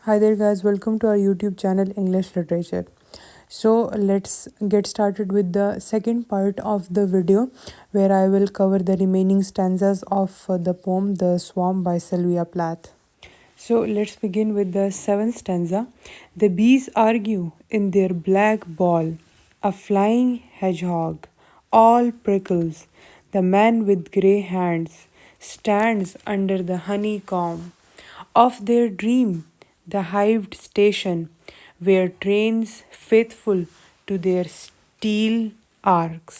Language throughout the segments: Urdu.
Hi there, guys. Welcome to our YouTube channel, English Literature. So, let's get started with the second part of the video where I will cover the remaining stanzas of the poem The Swarm by Sylvia Plath. So, let's begin with the seventh stanza. The bees argue in their black ball, a flying hedgehog, all prickles. The man with grey hands stands under the honeycomb of their dream, the hived station, where trains faithful to their steel arcs.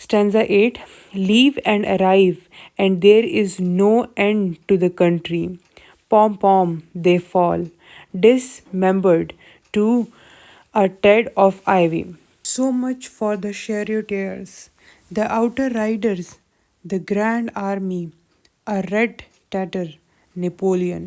Stanza 8. Leave and arrive, and there is no end to the country. Pom pom they fall, dismembered to a ted of ivy. So much for the charioteers, the outer riders, the grand army, a red tatter, Napoleon.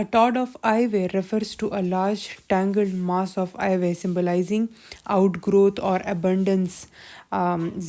A tod of ivy refers to a large tangled mass of ivy symbolizing outgrowth or abundance.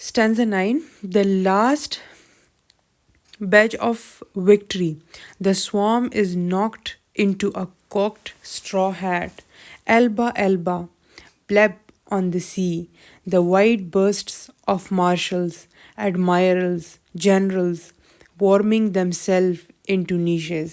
Stanza 9. The last badge of victory, the swarm is knocked into a cocked straw hat. Elba, Elba, bleb on the sea, the wide bursts of marshals, admirals, generals, warming themselves into niches.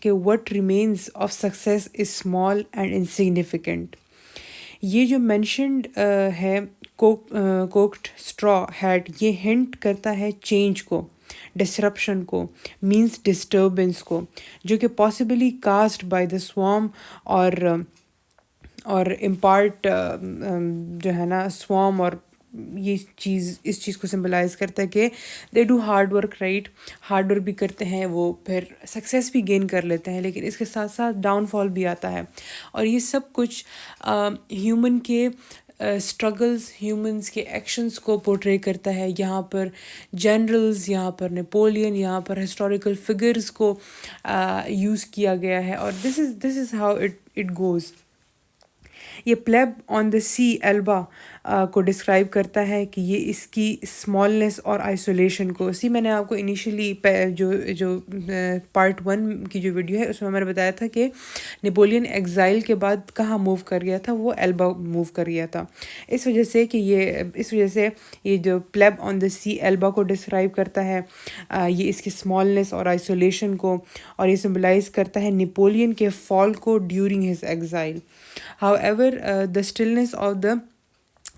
کہ what remains of success is small and insignificant. یہ جو مینشنڈ ہے کوکڈ اسٹرا ہیٹ، یہ ہنٹ کرتا ہے چینج کو، ڈسرپشن کو، مینس ڈسٹربنس کو، جو کہ پاسبلی کاسٹ بائی دا سوام اور امپارٹ جو ہے نا سوام، اور یہ چیز اس چیز کو سمبلائز کرتا ہے کہ they do hard work, right, hard work بھی کرتے ہیں، وہ پھر سکسیس بھی گین کر لیتے ہیں، لیکن اس کے ساتھ ساتھ ڈاؤن فال بھی آتا ہے. اور یہ سب کچھ ہیومن کے اسٹرگلز، ہیومنس کے ایکشنز کو پورٹرے کرتا ہے. یہاں پر جنرلز، یہاں پر نیپولین، یہاں پر ہسٹوریکل فگرز کو یوز کیا گیا ہے. اور دس از ہاؤ اٹ گوز. یہ پلیب آن دا سی ایلبا کو ڈسکرائب کرتا ہے کہ یہ اس کی اسمالنس اور آئسولیشن کو، میں نے آپ کو انیشلی جو پارٹ 1 کی جو ویڈیو ہے اس میں نے بتایا تھا کہ نیپولین ایگزائل کے بعد کہاں موو کر گیا تھا، وہ ایلبا موو کر گیا تھا. اس وجہ سے یہ جو پلیب آن دا سی ایلبا کو ڈسکرائب کرتا ہے، یہ اس کی اسمالنس اور آئسولیشن کو، اور یہ سمبلائز کرتا ہے نیپولین کے فال کو during his exile. However, the stillness of the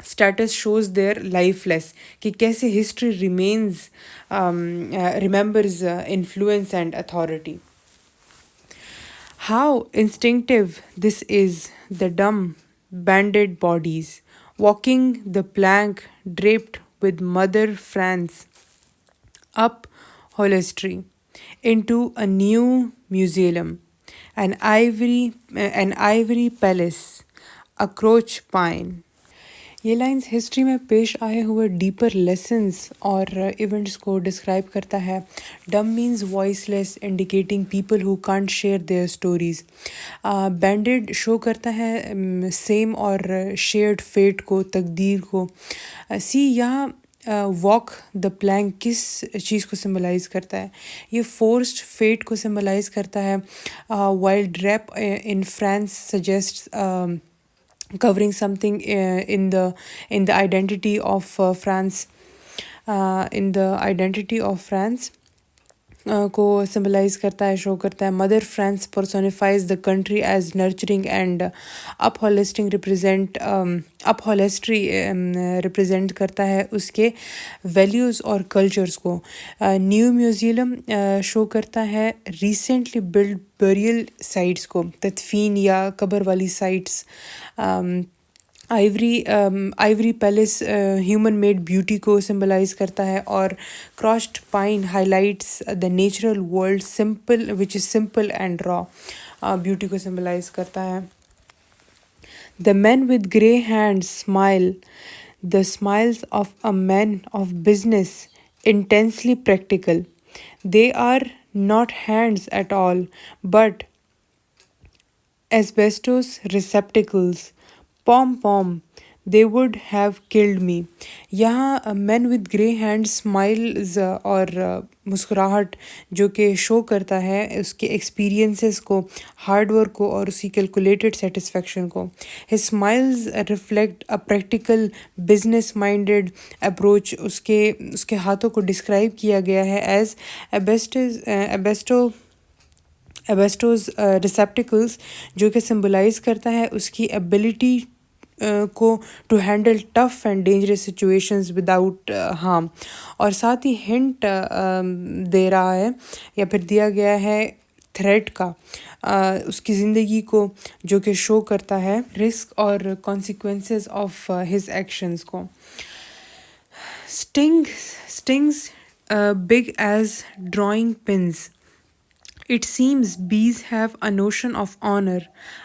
status shows their lifeless، کہ کیسے history remembers influence and authority. How instinctive this is, the dumb, banded bodies, walking the plank draped with Mother France up Holles into a new museum, an ivory palace, a crouch pine. یہ لائنز ہسٹری میں پیش آئے ہوئے ڈیپر لیسنز اور ایونٹس کو ڈسکرائب کرتا ہے. Dumb means voiceless, indicating people who can't share their stories. Banded show کرتا ہے سیم اور شیئرڈ فیٹ کو، تقدیر کو. یہاں واک دا پلانک کس چیز کو سمبلائز کرتا ہے؟ یہ فورسڈ فیٹ کو سمبلائز کرتا ہے. While drape in France suggests covering something in the identity of France. In the identity of France کو سمبلائز کرتا ہے، شو کرتا ہے. Mother France personifies the country as nurturing and upholstery represent کرتا ہے اس کے ویلیوز اور کلچرز کو. نیو میوزیم شو کرتا ہے ریسنٹلی بلڈ بیریل سائٹس کو، تدفین یا قبر والی sites. Ivory palace human made beauty کو سمبلائز کرتا ہے. اور crushed pine highlights the natural world simple which is simple and raw, beauty کو سمبلائز کرتا ہے. The man with grey hand smile, the smiles of a man of business intensely practical. They are not hands at all but asbestos receptacles. Pom, they would have killed me. یہاں مین ود گرے ہینڈ اسمائلز اور مسکراہٹ جو کہ شو کرتا ہے اس کے ایکسپیرینسز کو، ہارڈ ورک کو، اور اس کی کیلکولیٹڈ سیٹسفیکشن کو. His smiles reflect a practical business minded approach. اس کے ہاتھوں کو ڈسکرائب کیا گیا ہے ایز ایبیسٹوز ریسیپٹیکلز، جو کہ سمبلائز کرتا ہے اس کی ایبلٹی کو to handle tough and dangerous situations without harm. اور ساتھ ہی ہنٹ دے رہا ہے یا پھر دیا گیا ہے تھریٹ کا اس کی زندگی کو، جو کہ شو کرتا ہے رسک اور کانسیکوینسز آف ہز ایکشنز کو. Stings big as drawing pins. It seems bees have a notion of honor,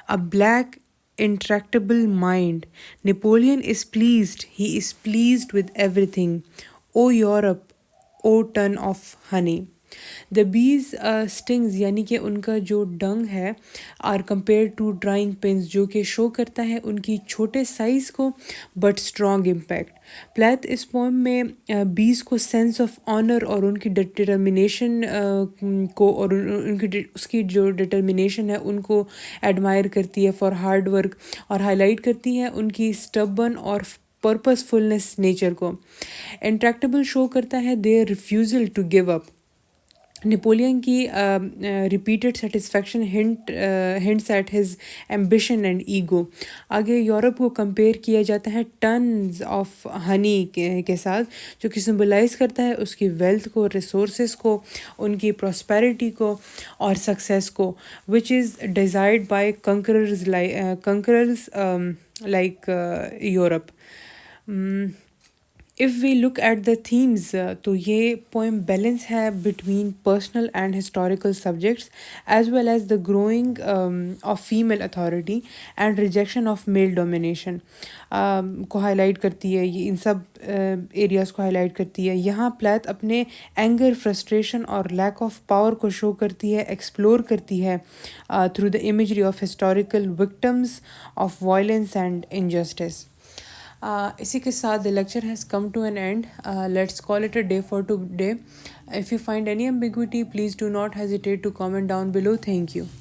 a black, intractable mind. Napoleon is pleased. He is pleased with everything. O Europe, O ton of honey. The bees stings یعنی کہ ان کا جو ڈنگ ہے are compared to drawing pins، جو کہ شو کرتا ہے ان کی چھوٹے سائز کو بٹ اسٹرانگ امپیکٹ. پلیت اس پوئم میں بیز کو سینس آف آنر اور ان کی ڈٹرمنیشن کو، اور اس کی جو ڈٹرمنیشن ہے ان کو ایڈمائر کرتی ہے فار ہارڈ ورک، اور ہائی لائٹ کرتی ہے ان کی اسٹبن اور پرپز فلنس نیچر کو. انٹریکٹیبل شو کرتا ہے their refusal to give up. Napoleon کی repeated satisfaction hints at his ambition and ego. آگے یورپ کو کمپیئر کیا جاتا ہے ٹنز آف ہنی کے ساتھ، جو کہ سمبلائز کرتا ہے اس کی ویلتھ کو، ریسورسز کو، ان کی پراسپیرٹی کو اور سکسیس کو، which is desired by conquerors like Europe. If we look at the themes, تو یہ پوئم بیلنس ہے between personal and historical subjects as well as the growing of female authority and rejection of male domination کو ہائی لائٹ کرتی ہے. یہ ان سب ایریاز کو ہائی لائٹ کرتی ہے. یہاں پلیت اپنے اینگر، فرسٹریشن اور لیک آف پاور کو شو کرتی ہے، ایکسپلور کرتی ہے through the imagery of historical victims of violence and injustice. اسی کے ساتھ the lecture has come to an end. Let's call it a day for today. If you find any ambiguity, please do not hesitate to comment down below. Thank you.